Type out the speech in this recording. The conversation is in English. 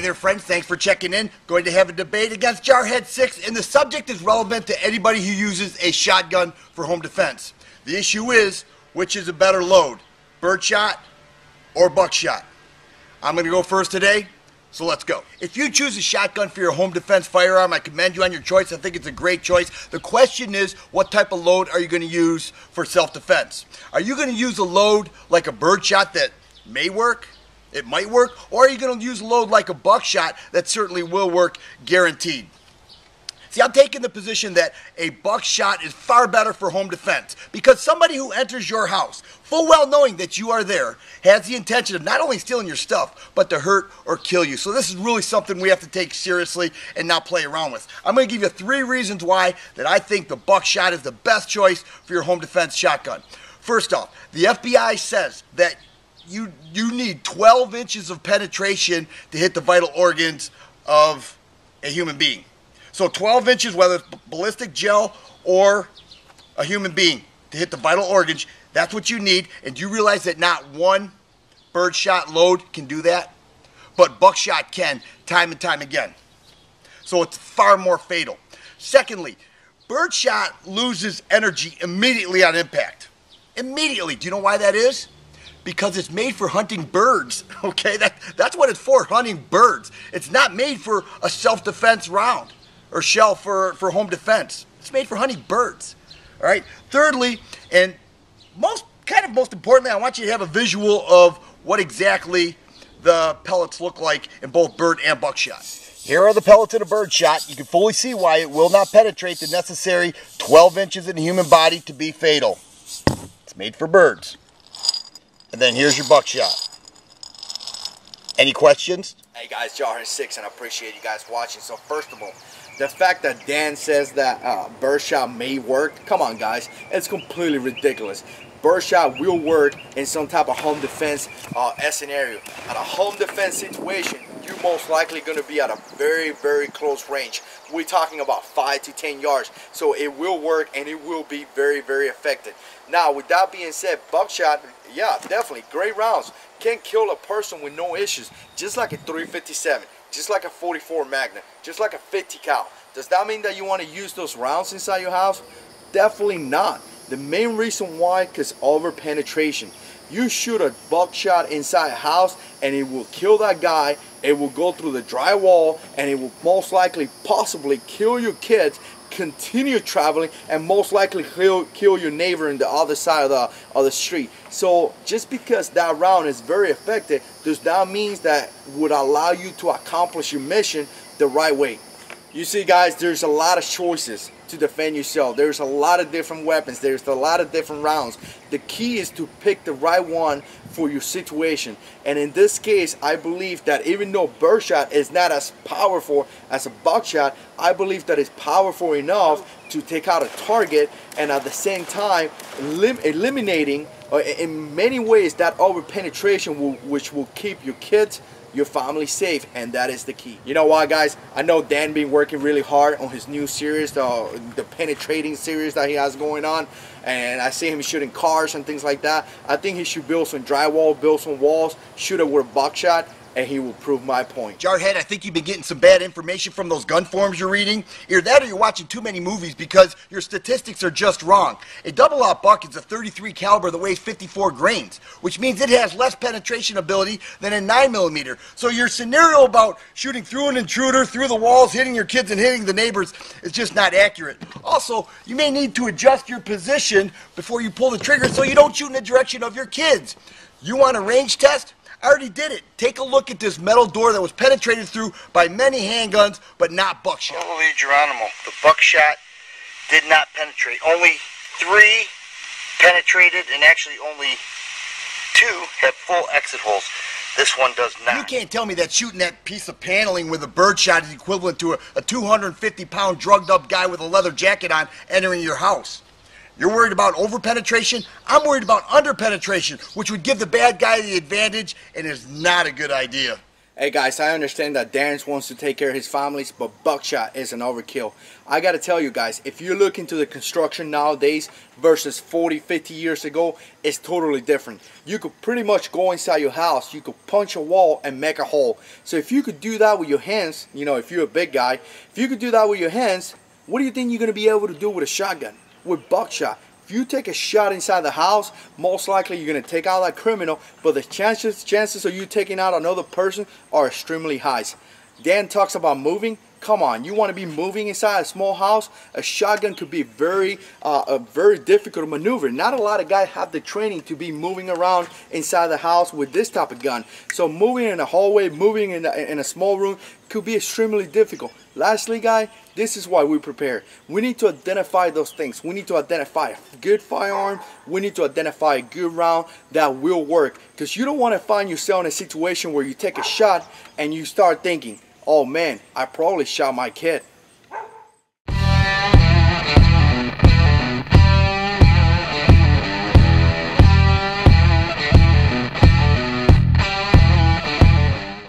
there, friends. Thanks for checking in. Going to have a debate against Jarhead6, and the subject is relevant to anybody who uses a shotgun for home defense. The issue is, which is a better load, Birdshot or Buckshot? I'm going to go first today, so let's go. If you choose a shotgun for your home defense firearm, I commend you on your choice. I think it's a great choice. The question is, what type of load are you going to use for self-defense? Are you going to use a load like a Birdshot that may work? It might work, or are you going to use a load like a Buckshot that certainly will work, guaranteed? See, I'm taking the position that a Buckshot is far better for home defense because somebody who enters your house, full well knowing that you are there, has the intention of not only stealing your stuff, but to hurt or kill you. So this is really something we have to take seriously and not play around with. I'm going to give you 3 reasons why that I think the Buckshot is the best choice for your home defense shotgun. First off, the FBI says that you need 12 inches of penetration to hit the vital organs of a human being. So 12 inches, whether it's ballistic gel or a human being, to hit the vital organs, that's what you need. And do you realize that not one Birdshot load can do that? But Buckshot can, time and time again. So it's far more fatal. Secondly, Birdshot loses energy immediately on impact. Immediately. Do you know why that is? Because it's made for hunting birds, okay? That's what it's for, hunting birds. It's not made for a self-defense round or shell for home defense. It's made for hunting birds, all right? Thirdly, and most importantly, I want you to have a visual of what exactly the pellets look like in both bird and buckshot. Here are the pellets in a Birdshot. You can fully see why it will not penetrate the necessary 12 inches in the human body to be fatal. It's made for birds. And then here's your Buckshot. Any questions? Hey guys, Jarhead6, and I appreciate you guys watching. So first of all, the fact that Dan says that Birdshot may work, come on guys, it's completely ridiculous. Birdshot will work in some type of home defense scenario. At a home defense situation, you're most likely going to be at a very, very close range. We're talking about 5 to 10 yards. So it will work and it will be very, very effective. Now, with that being said, Buckshot, yeah, definitely great rounds. Can kill a person with no issues, just like a 357, just like a 44 Magnum, just like a 50 cal. Does that mean that you want to use those rounds inside your house? Definitely not. The main reason why, because over penetration. You shoot a Buckshot inside a house and it will kill that guy. It will go through the drywall and it will most likely possibly kill your kids, continue traveling, and most likely kill your neighbor in the other side of the street. So just because that round is very effective does not mean that would allow you to accomplish your mission the right way. You see guys, there's a lot of choices to defend yourself. There's a lot of different weapons. There's a lot of different rounds. The key is to pick the right one for your situation. And in this case, I believe that even though Birdshot is not as powerful as a Buckshot, I believe that it's powerful enough to take out a target and at the same time eliminating in many ways that over penetration which will keep your kids, your family safe, and that is the key. You know what guys, I know Dan been working really hard on his new series, the penetrating series that he has going on, and I see him shooting cars and things like that. I think he should build some drywall, build some walls, shoot it with a Buckshot, and he will prove my point. Jarhead, I think you've been getting some bad information from those gun forums you're reading. Either that or you're watching too many movies because your statistics are just wrong. A double-aught buck is a 33 caliber that weighs 54 grains, which means it has less penetration ability than a 9mm. So your scenario about shooting through an intruder, through the walls, hitting your kids and hitting the neighbors is just not accurate. Also, you may need to adjust your position before you pull the trigger so you don't shoot in the direction of your kids. You want a range test? I already did it. Take a look at this metal door that was penetrated through by many handguns, but not Buckshot. Holy Geronimo, the Buckshot did not penetrate. Only 3 penetrated, and actually only 2 have full exit holes. This one does not. You can't tell me that shooting that piece of paneling with a Birdshot is equivalent to a 250-pound drugged-up guy with a leather jacket on entering your house. You're worried about over-penetration? I'm worried about under-penetration, which would give the bad guy the advantage and is not a good idea. Hey guys, I understand that Darren wants to take care of his families, but Buckshot is an overkill. I gotta tell you guys, if you look into the construction nowadays versus 40, 50 years ago, it's totally different. You could pretty much go inside your house, you could punch a wall and make a hole. So if you could do that with your hands, you know, if you're a big guy, if you could do that with your hands, what do you think you're gonna be able to do with a shotgun? With Buckshot. If you take a shot inside the house, most likely you're going to take out that criminal, but the chances of you taking out another person are extremely high. Dan talks about moving. Come on, you want to be moving inside a small house? A shotgun could be a very difficult maneuver. Not a lot of guys have the training to be moving around inside the house with this type of gun. So moving in a hallway, moving in a small room could be extremely difficult. Lastly, guys, this is why we prepare. We need to identify those things. We need to identify a good firearm. We need to identify a good round that will work. Because you don't want to find yourself in a situation where you take a shot and you start thinking, oh man, I probably shot my kid.